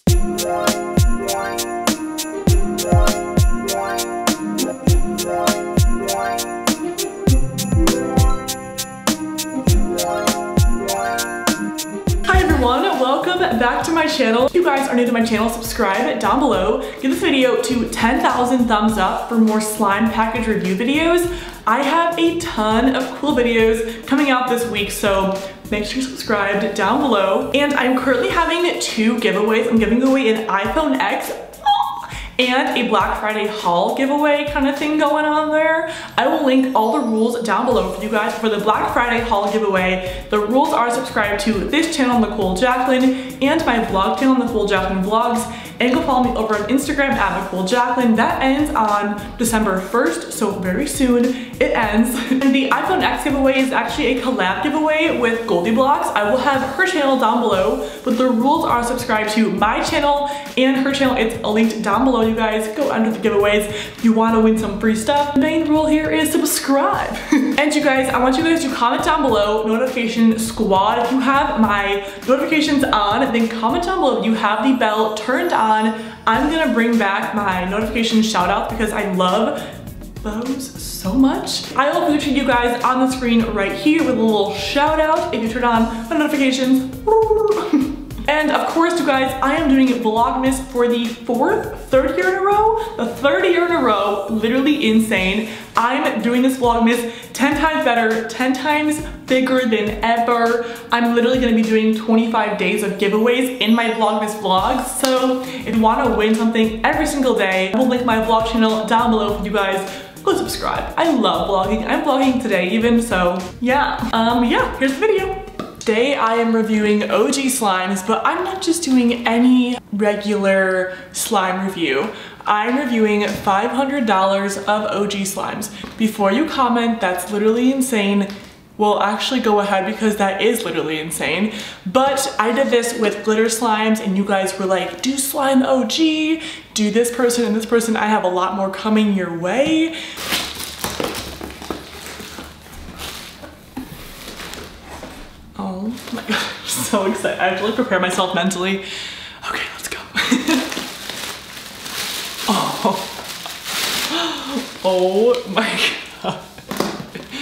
Welcome back to my channel. If you guys are new to my channel, subscribe down below. Give this video to 10,000 thumbs up for more slime package review videos. I have a ton of cool videos coming out this week, so make sure you're subscribed down below. And I'm currently having two giveaways. I'm giving away an iPhone X and a Black Friday haul giveaway kind of thing going on there. I will link all the rules down below for you guys for the Black Friday haul giveaway. The rules are subscribe to this channel, Nichole Jacklyne, and my vlog channel, Nichole Jacklyne Vlogs, and go follow me over on Instagram at Nichole Jacklyne. That ends on December 1st, so very soon it ends. And the iPhone X giveaway is actually a collab giveaway with Goldie Blocks. I will have her channel down below, but the rules are subscribe to my channel and her channel. It's linked down below. You guys go under the giveaways if you want to win some free stuff. The main rule here is subscribe. And you guys, I want you guys to comment down below, notification squad. If you have my notifications on, then comment down below if you have the bell turned on. I'm gonna bring back my notification shout out because I love those so much. I will feature you guys on the screen right here with a little shout out if you turn on my notifications. And of course, you guys, I am doing Vlogmas for the third year in a row. The third year in a row, literally insane. I'm doing this Vlogmas 10 times better, 10 times bigger than ever. I'm literally gonna be doing 25 days of giveaways in my Vlogmas vlogs. So if you wanna win something every single day, I will link my vlog channel down below for you guys. Go subscribe. I love vlogging. I'm vlogging today even, so yeah. Here's the video. Today I am reviewing OG slimes, but I'm not just doing any regular slime review. I'm reviewing $500 of OG slimes. Before you comment, that's literally insane. Well, actually go ahead because that is literally insane. But I did this with glitter slimes and you guys were like, do slime OG, do this person and this person. I have a lot more coming your way. Oh my god, I'm so excited. I have to like prepare myself mentally. Okay, let's go. Oh my god.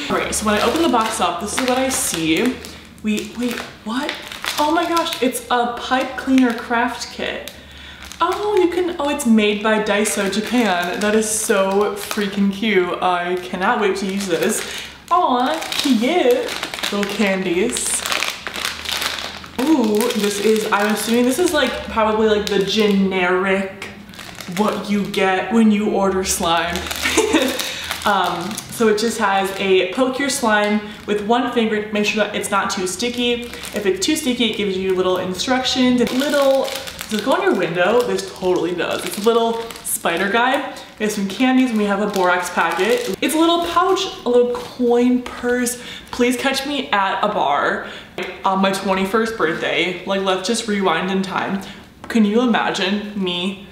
Alright, so when I open the box up, this is what I see. Wait, what? Oh my gosh, it's a pipe cleaner craft kit. Oh, it's made by Daiso Japan. That is so freaking cute. I cannot wait to use this. Aw, cute. Little candies. Ooh, I'm assuming this is like probably like the generic what you get when you order slime. So it just has a poke your slime with one finger, make sure that it's not too sticky. If it's too sticky, it gives you little instructions and does it go on your window? This totally does. It's a little spider guide. We have some candies and we have a Borax Packet. It's a little pouch, a little coin purse. Please catch me at a bar on my 21st birthday. Like, let's just rewind in time. Can you imagine me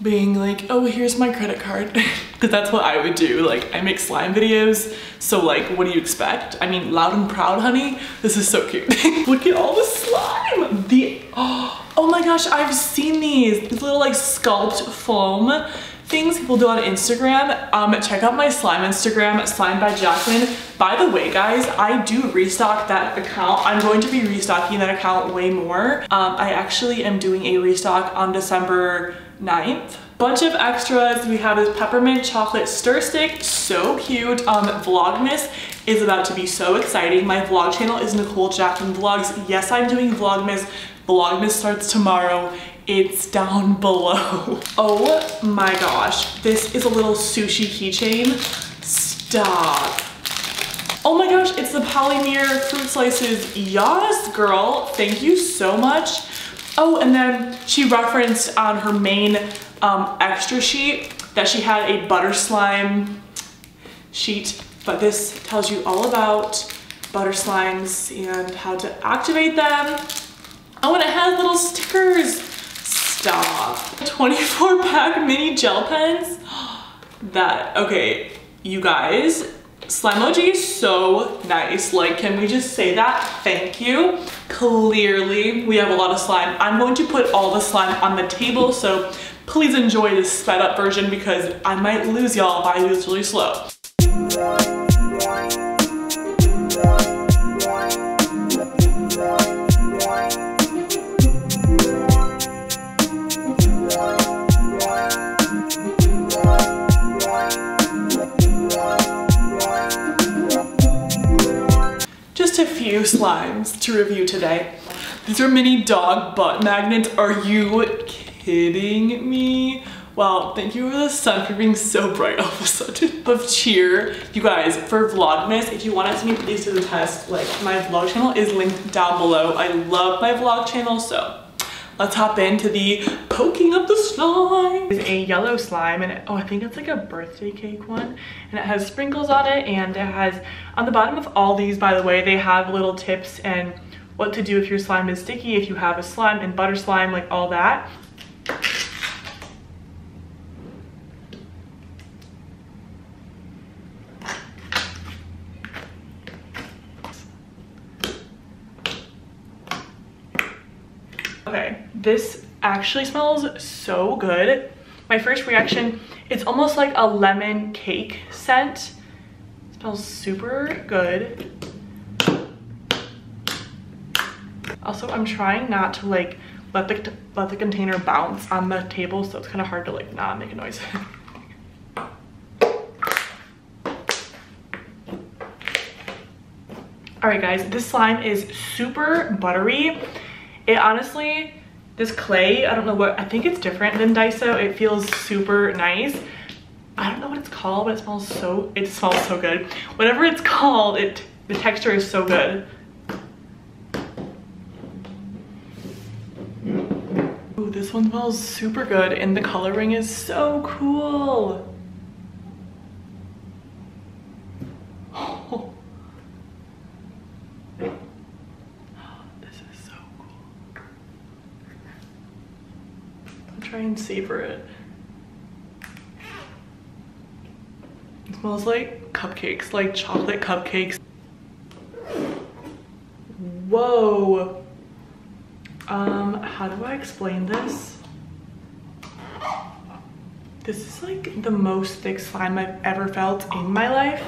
being like, oh, here's my credit card? Because that's what I would do. Like, I make slime videos, so like, what do you expect? I mean, loud and proud, honey. This is so cute. Look at all the slime. Oh my gosh, I've seen these little like sculpt foam things people do on Instagram. Check out my slime Instagram, Slime by Jacklyne. By the way, guys, I do restock that account. I'm going to be restocking that account way more. I actually am doing a restock on December 9th. Bunch of extras. We have this peppermint chocolate stir stick, so cute. Vlogmas is about to be so exciting. My vlog channel is Nichole Jacklyne Vlogs. Yes, I'm doing Vlogmas. Vlogmas starts tomorrow. It's down below. Oh my gosh, this is a little sushi keychain. Stop. Oh my gosh, it's the Polymer fruit slices. Yes, girl, thank you so much. Oh, and then she referenced on her main extra sheet that she had a butter slime sheet, but this tells you all about butter slimes and how to activate them. Oh, and it has little stickers. Stop. 24-pack mini gel pens. Okay, you guys, Slime OG is so nice. Like, can we just say that? Thank you. Clearly, we have a lot of slime. I'm going to put all the slime on the table, so please enjoy this sped up version because I might lose y'all if I do this really slow. Just a few slimes to review today. These are mini dog butt magnets. Are you kidding me? Wow, thank you for the sun for being so bright all of a sudden. Of cheer. You guys, for Vlogmas, if you wanted to put these to the test, like my vlog channel is linked down below. I love my vlog channel, so let's hop into the poking of the slime. It's a yellow slime and I think it's like a birthday cake one. And it has sprinkles on it and it has, on the bottom of all these, by the way, they have little tips and what to do if your slime is sticky, if you have a slime and butter slime, like all that. Okay, this actually smells so good. My first reaction, it's almost like a lemon cake scent. It smells super good. Also, I'm trying not to like let the container bounce on the table, so it's kind of hard to like not make a noise. All right, guys, this slime is super buttery. It honestly, this clay, I don't know what, I think it's different than Daiso. It feels super nice. I don't know what it's called, but it smells so good. Whatever it's called, the texture is so good. Ooh, this one smells super good and the coloring is so cool. Oh. Try and savor it. It smells like cupcakes, like chocolate cupcakes. Whoa. How do I explain this? This is like the most thick slime I've ever felt in my life.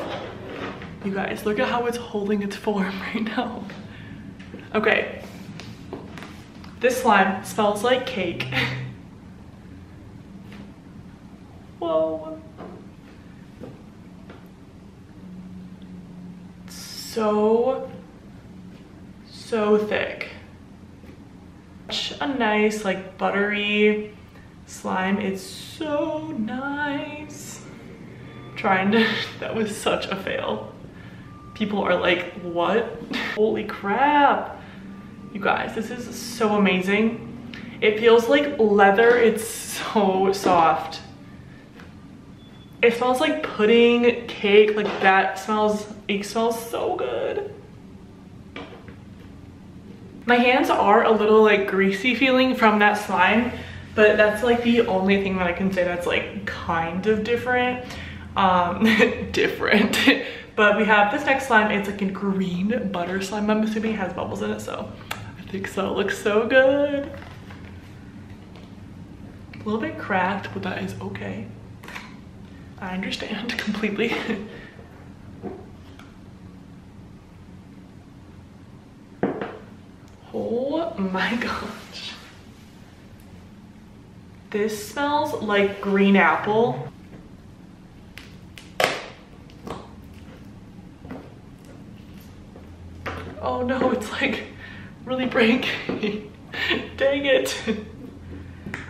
You guys, look at how it's holding its form right now. Okay. This slime smells like cake. Whoa. So thick. Such a nice, like buttery slime. It's so nice. That was such a fail. People are like, what? Holy crap. You guys, this is so amazing. It feels like leather. It's so soft. It smells like pudding, cake, like that smells, it smells so good. My hands are a little like greasy feeling from that slime, but that's like the only thing that I can say that's like kind of different. Different. But we have this next slime, it's like a green butter slime, I'm assuming it has bubbles in it, so I think so. It looks so good. A little bit cracked, but that is okay. I understand completely. Oh my gosh. This smells like green apple. Oh no, it's like really breaking. Dang it.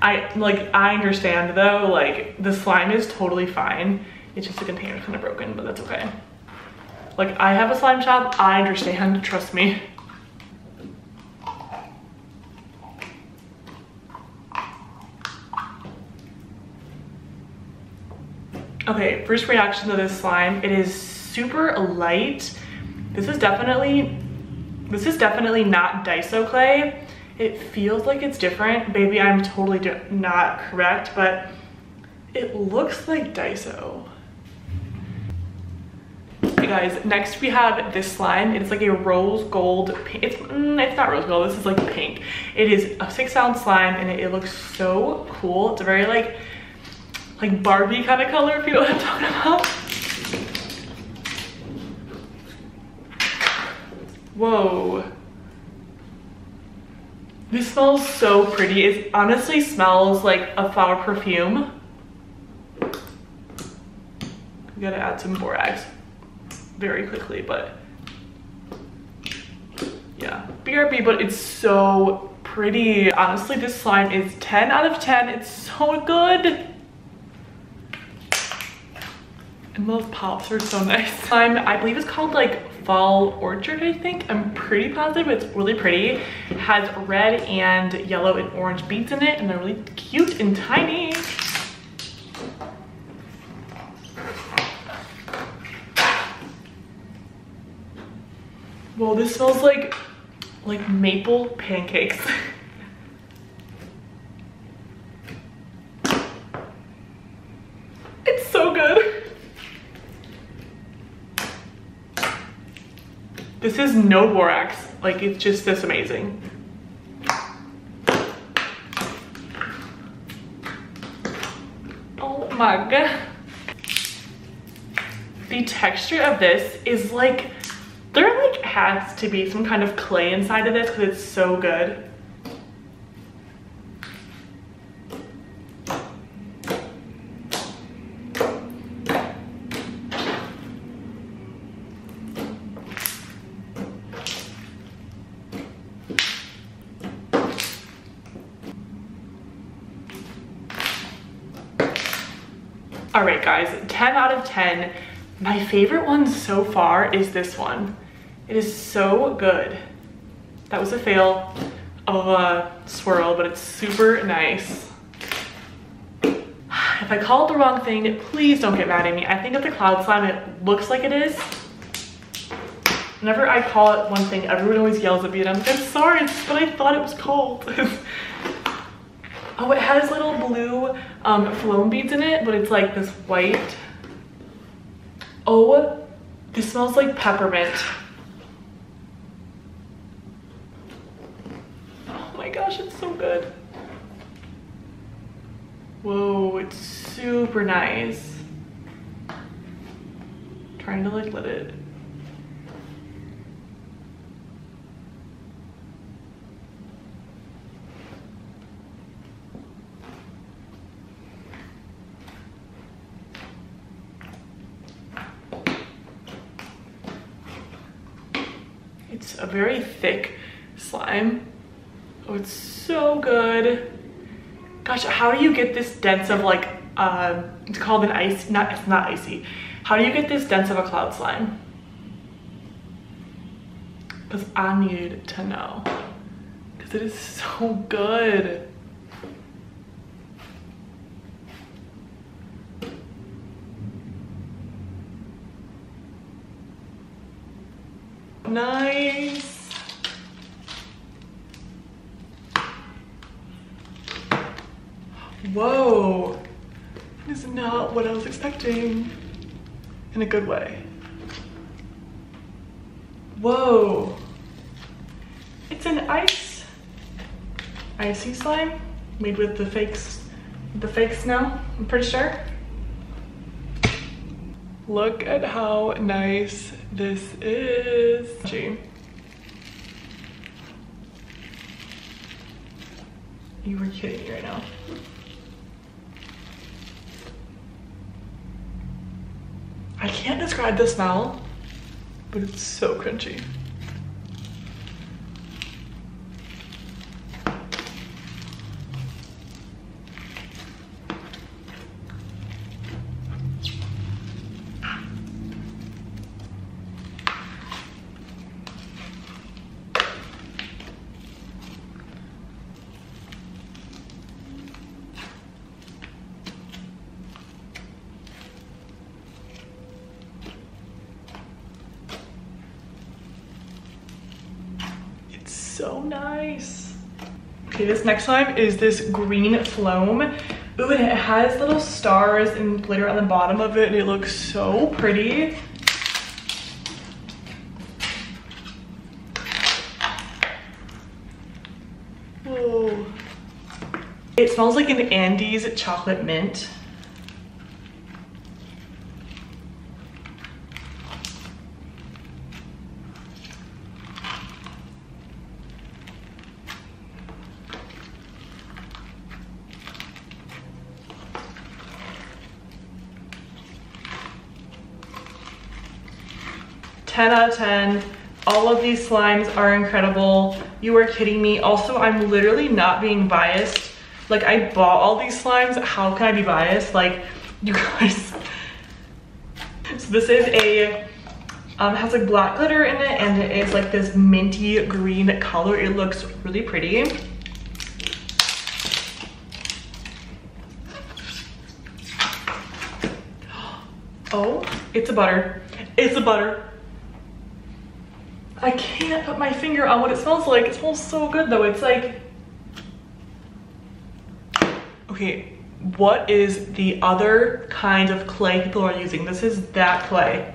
I understand though, like the slime is totally fine. It's just the container kind of broken, but that's okay. Like I have a slime shop, I understand, trust me. Okay, first reaction to this slime, it is super light. This is definitely not Daiso clay. It feels like it's different. Maybe I'm totally not correct, but it looks like Daiso. guys, next we have this slime. It's like a rose gold pink. It's not rose gold, this is like pink. It is a 6-ounce slime and it looks so cool. It's a very like Barbie kind of color, if you know what I'm talking about. Whoa. This smells so pretty. It honestly smells like a flower perfume. We gotta add some borax very quickly, but yeah, BRB, but it's so pretty. Honestly, this slime is 10 out of 10. It's so good. And those pops are so nice. Slime, I believe it's called like Fall Orchard, I think. I'm pretty positive. It's really pretty. It has red and yellow and orange beads in it, and they're really cute and tiny. Whoa, this smells like maple pancakes. It's so good. This is no borax, like it's just this amazing. Oh my god. The texture of this is like, there like has to be some kind of clay inside of this because it's so good. All right, guys, 10 out of 10. My favorite one so far is this one. It is so good. That was a fail of a swirl, but it's super nice. If I call it the wrong thing, please don't get mad at me. I think of the cloud slime, it looks like it is. Whenever I call it one thing, everyone always yells at me and I'm like, I'm sorry, it's what I thought it was called. Oh, it has little blue phloem beads in it, but it's like this white. Oh, this smells like peppermint. Oh my gosh, it's so good. Whoa, it's super nice. Trying to like let it. It's a very thick slime. Oh, it's so good. Gosh, how do you get this dense of like, it's called an ice, it's not icy. How do you get this dense of a cloud slime? Because I need to know. Because it is so good. Nice. Whoa, that is not what I was expecting in a good way. Whoa, it's an icy slime made with the fake snow, I'm pretty sure. Look at how nice this is. Gee. You were kidding me right now. I can't describe the smell, but it's so crunchy. So nice. Okay, this next slime is this green phloem. Ooh, and it has little stars and glitter on the bottom of it, and it looks so pretty. It smells like an Andes chocolate mint. Ten out of 10. All of these slimes are incredible. You are kidding me. Also, I'm literally not being biased. Like, I bought all these slimes. How can I be biased? Like, you guys. So this is a, has like black glitter in it, and it is like this minty green color. It looks really pretty. Oh, it's a butter. It's a butter. I can't put my finger on what it smells like. It smells so good though. It's like, okay, what is the other kind of clay people are using? This is that clay.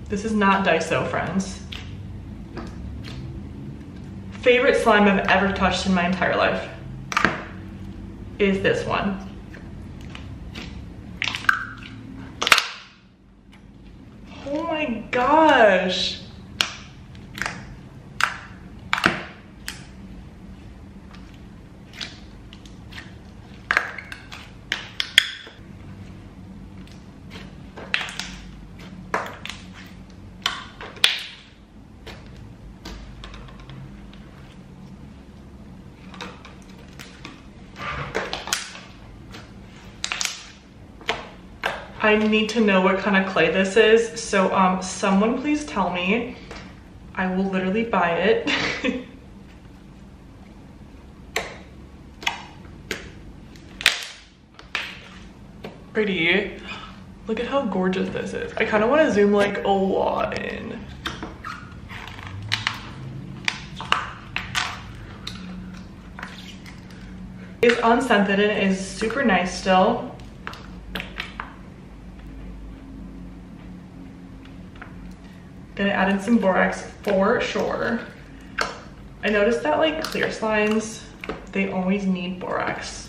This is not Daiso, friends. Favorite slime I've ever touched in my entire life is this one. Oh my gosh. I need to know what kind of clay this is, so someone please tell me. I will literally buy it. Pretty. Look at how gorgeous this is. I kind of want to zoom like a lot in. It's unscented and it is super nice still. Gonna add in some borax for sure. I noticed that like clear slimes, they always need borax.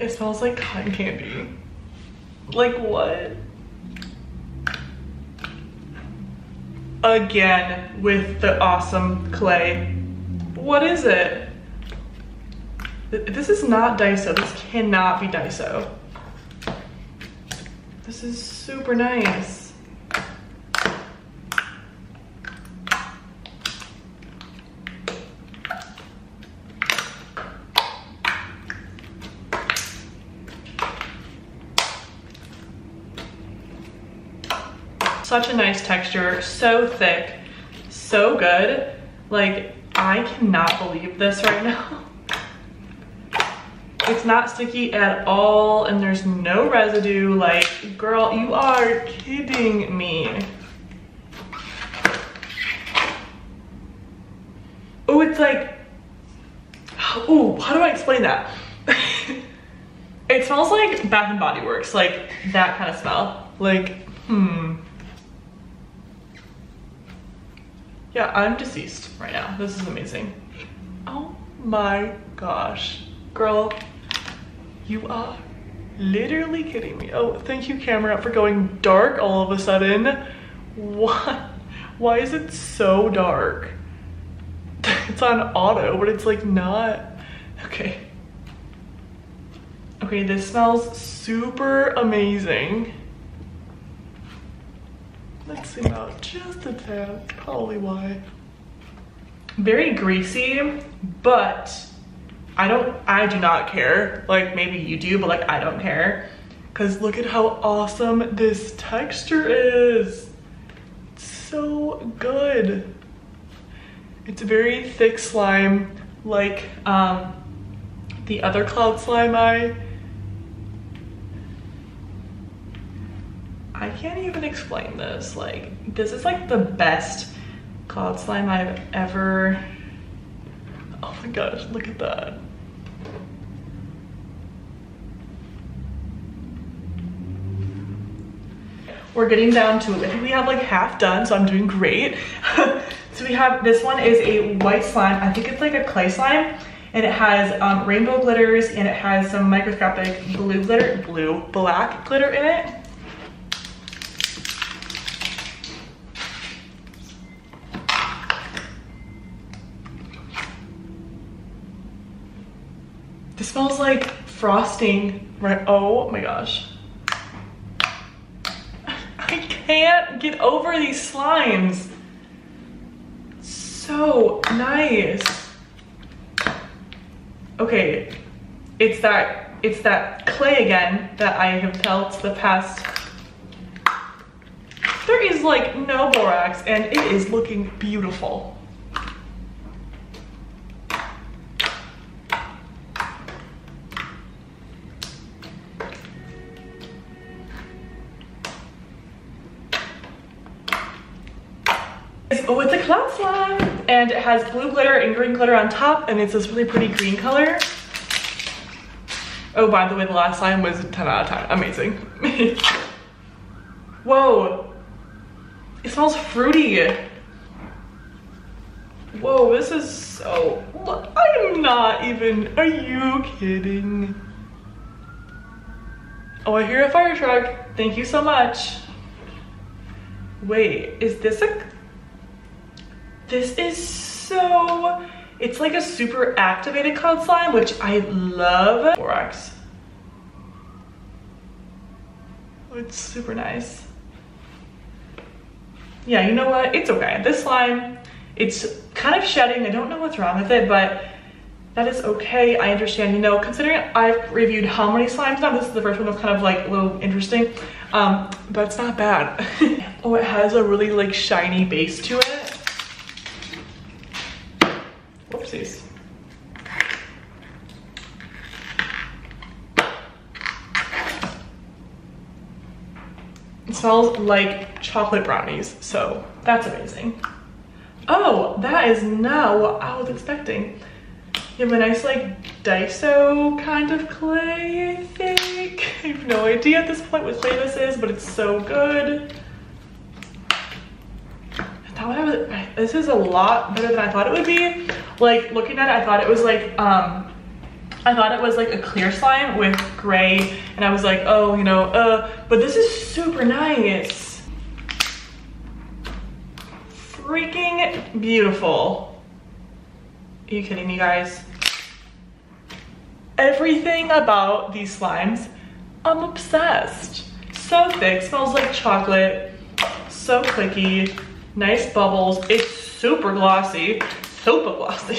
It smells like cotton candy. Like what? Again with the awesome clay. What is it? This is not Daiso. This cannot be Daiso. This is super nice. Such a nice texture, so thick, so good. Like, I cannot believe this right now. It's not sticky at all, and there's no residue. Like, girl, you are kidding me. Oh, it's like, oh, how do I explain that? It smells like Bath and Body Works, like that kind of smell. Like, Yeah, I'm deceased right now. This is amazing. Oh my gosh. Girl, you are literally kidding me. Oh, thank you, camera, for going dark all of a sudden. What? Why is it so dark? It's on auto, but it's like not. Okay. Okay, this smells super amazing. Let's zoom out just a tad, probably why. Very greasy, but I do not care. Like maybe you do, but like I don't care. Cause look at how awesome this texture is. It's so good. It's a very thick slime, like the other cloud slime I can't even explain this. Like this is like the best cloud slime I've ever, oh my gosh, look at that. We're getting down to it. I think we have like half done, so I'm doing great. So we have, this one is a white slime. I think it's like a clay slime, and it has rainbow glitters, and it has some microscopic black glitter in it. This smells like frosting, right? Oh my gosh. I can't get over these slimes. So nice. Okay, it's that clay again that I have felt the past. There is like no borax and it is looking beautiful. Oh, it's a cloud slime, and it has blue glitter and green glitter on top, and it's this really pretty green color. Oh, by the way, the last slime was 10 out of 10. Amazing. Whoa. It smells fruity. Whoa, this is so... Look, I am not even... Are you kidding? Oh, I hear a fire truck. Thank you so much. Wait, is this a... This is so, it's like a super activated cloud slime, which I love. Borax. Oh, it's super nice. Yeah, you know what? It's okay. This slime, it's kind of shedding. I don't know what's wrong with it, but that is okay. I understand, you know, considering I've reviewed how many slimes now, this is the first one that's kind of like a little interesting, but it's not bad. Oh, it has a really like shiny base to it. Whoopsies. It smells like chocolate brownies, so that's amazing. Oh, that is not what I was expecting. You have a nice like Daiso kind of clay, I think. I have no idea at this point what clay this is, but it's so good. This is a lot better than I thought it would be. Like looking at it, I thought it was like a clear slime with gray, and I was like, oh, you know, but this is super nice. Freaking beautiful. Are you kidding me, guys? Everything about these slimes, I'm obsessed. So thick, smells like chocolate, so clicky. Nice bubbles. It's super glossy. Super glossy.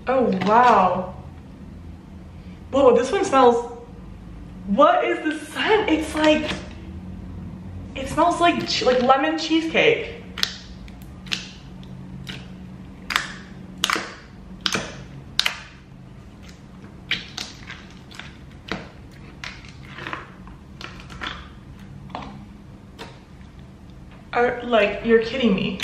Oh, wow. Whoa, this one smells... What is the scent? It's like... It smells like lemon cheesecake. Like, you're kidding me.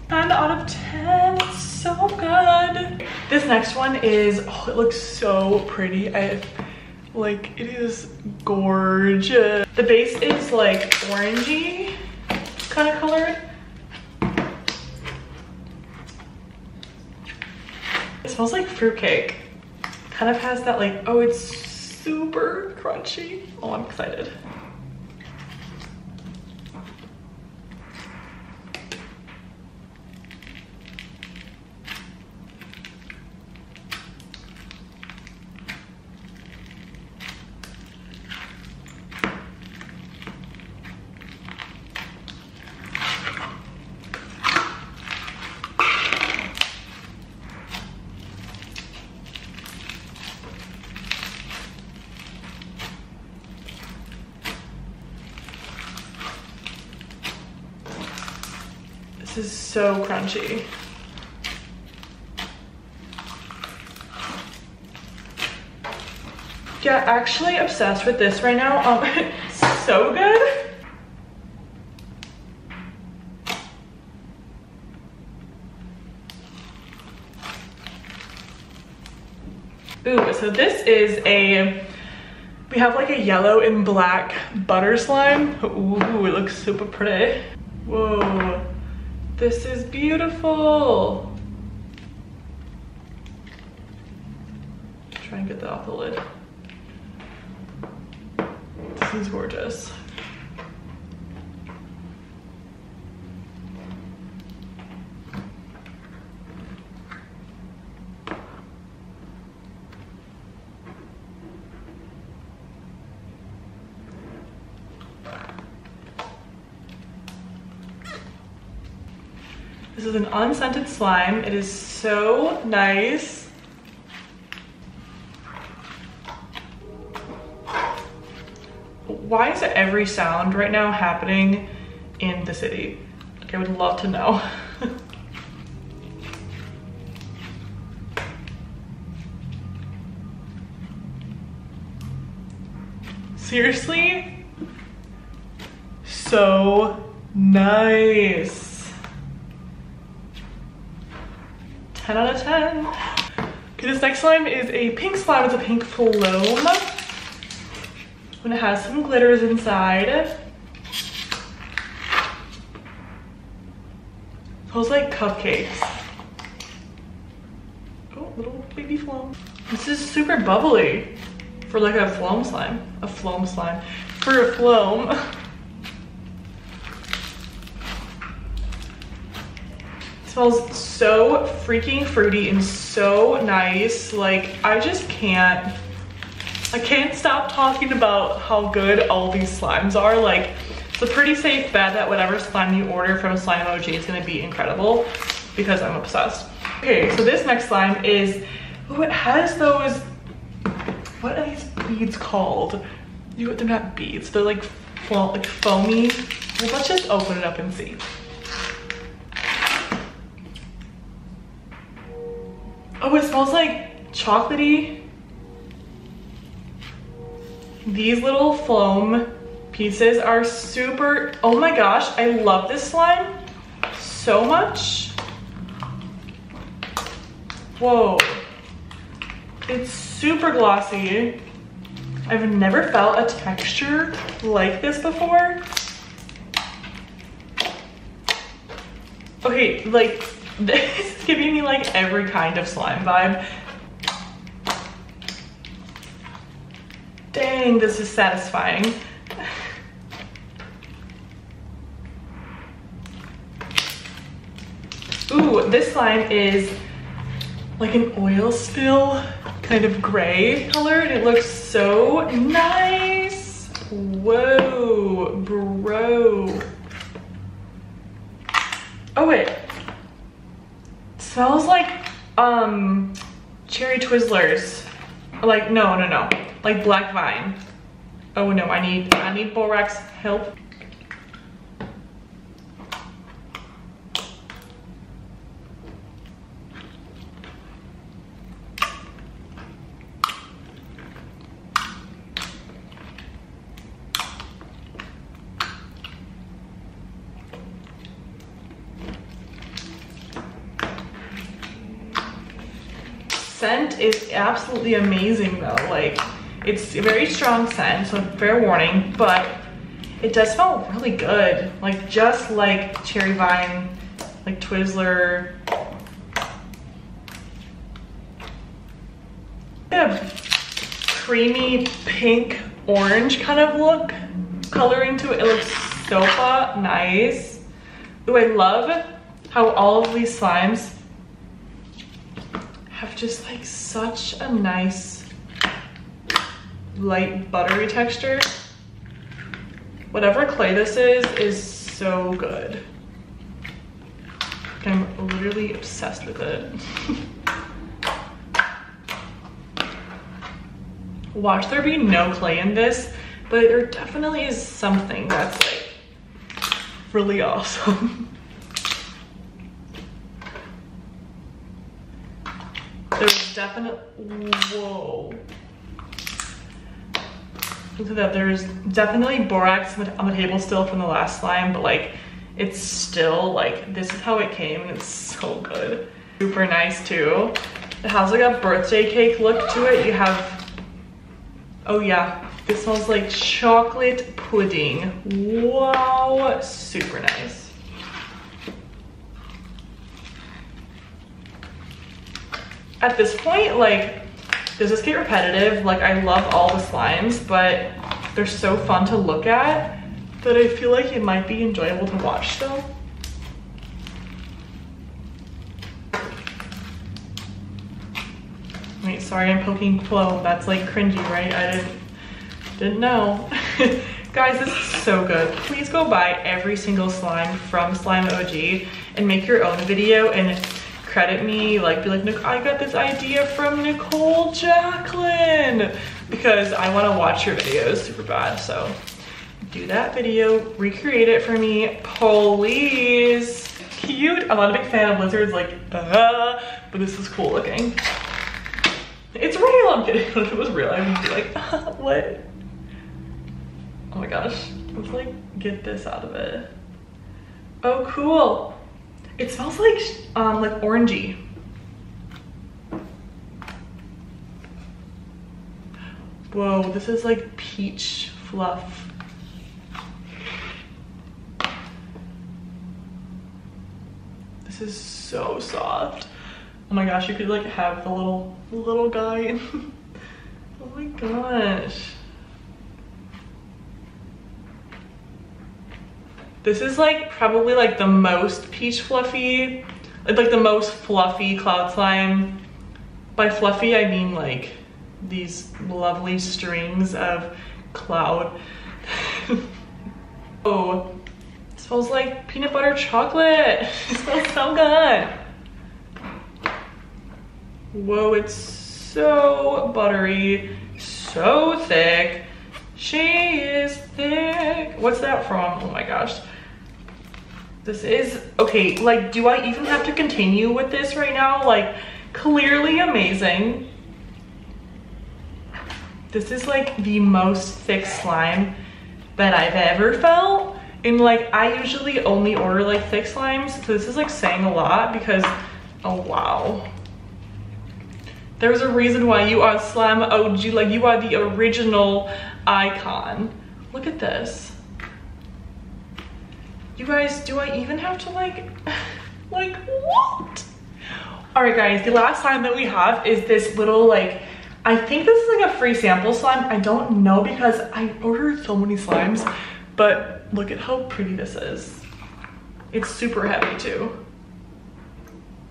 Out of 10, it's so good. This next one is, oh, it looks so pretty. Like, it is gorgeous. The base is like orangey kind of colored. It smells like fruitcake. Kind of has that like, oh, it's super crunchy. Oh, I'm excited. This is so crunchy. Yeah, actually obsessed with this right now. So good. Ooh, so this is we have like a yellow and black butter slime. Ooh, it looks super pretty. Whoa, this is beautiful. Try and get that off the lid. This is gorgeous. This is an unscented slime. It is so nice. Why is every sound right now happening in the city? Like, I would love to know. Seriously? So nice. 10 out of 10. Okay, this next slime is a pink slime. It's a pink foam. And it has some glitters inside. Smells like cupcakes. Oh, little baby foam. This is super bubbly for like a foam slime. A foam slime. For a foam. Smells so freaking fruity and so nice. Like, I can't stop talking about how good all these slimes are. Like, it's a pretty safe bet that whatever slime you order from Slime OG is gonna be incredible because I'm obsessed. Okay, so this next slime is, oh, it has those, what are these beads called? They're not beads, they're like foamy. Well, let's just open it up and see. Oh, it smells like chocolatey. These little foam pieces are super, oh my gosh, I love this slime so much. Whoa, it's super glossy. I've never felt a texture like this before. Okay, like, this is giving me like every kind of slime vibe. Dang, this is satisfying. Ooh, this slime is like an oil spill, kind of gray color, and it looks so nice. Whoa, bro. Oh wait. Smells like cherry Twizzlers. Like no, like black vine. Oh no, I need borax help. Scent is absolutely amazing though. Like, it's a very strong scent, so fair warning, but it does smell really good. Like, just like cherry vine, like Twizzler. A creamy pink orange kind of look coloring to it. It looks so nice. Ooh, I love how all of these slimes have just like such a nice light buttery texture. Whatever clay this is so good. I'm literally obsessed with it. Watch there be no clay in this, but there definitely is something that's like really awesome. There's definitely, whoa. Look at that, there's definitely borax on the table still from the last slime, but like, it's still like, this is how it came and it's so good. Super nice too. It has like a birthday cake look to it. You have, oh yeah, this smells like chocolate pudding. Wow, super nice. At this point, like, does this get repetitive? Like, I love all the slimes, but they're so fun to look at that I feel like it might be enjoyable to watch still. Wait, sorry, I'm poking Chloe. That's like cringy, right? I didn't know. Guys, this is so good. Please go buy every single slime from Slime OG and make your own video and credit me, like be like, I got this idea from Nichole Jacklyne, because I want to watch your videos super bad. So do that video, recreate it for me, please. Cute. I'm not a big fan of lizards, like, but this is cool looking. It's real, I'm kidding. If it was real, I would be like, what? Oh my gosh. Let's like get this out of it. Oh, cool. It smells like orangey. Whoa, this is like peach fluff. This is so soft. Oh my gosh, you could like have the little guy. Oh my gosh. This is like probably like the most peach fluffy, like the most fluffy cloud slime. By fluffy, I mean like these lovely strings of cloud. Oh, it smells like peanut butter chocolate. It smells so good. Whoa, it's so buttery, so thick. She is thick. What's that from? Oh my gosh. This is, okay, like, do I even have to continue with this right now? Like, clearly amazing. This is like the most thick slime that I've ever felt. And like, I usually only order like thick slimes. So this is like saying a lot because, oh wow. There's a reason why you are Slime OG, like you are the original icon. Look at this. You guys, do I even have to like what? All right guys, the last slime that we have is this little like, I think this is like a free sample slime. I don't know because I ordered so many slimes, but look at how pretty this is. It's super heavy too.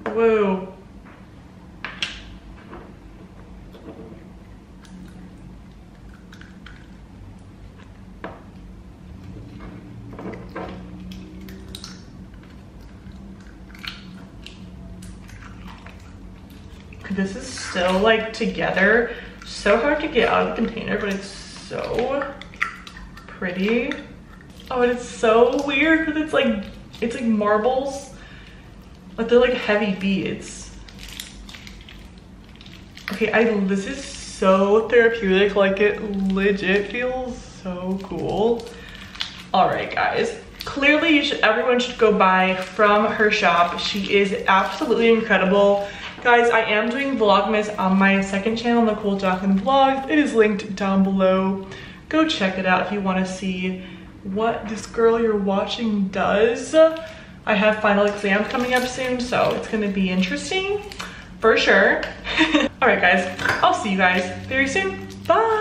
Whoa. This is still like together. So hard to get out of the container, but it's so pretty. Oh, and it's so weird because it's like marbles, but they're like heavy beads. Okay, this is so therapeutic. Like it legit feels so cool. All right, guys. Clearly, everyone should go buy from her shop. She is absolutely incredible. Guys, I am doing Vlogmas on my second channel, Nichole Jacklyne Vlogs. It is linked down below. Go check it out if you want to see what this girl you're watching does. I have final exams coming up soon, so it's going to be interesting for sure. All right, guys, I'll see you guys very soon. Bye.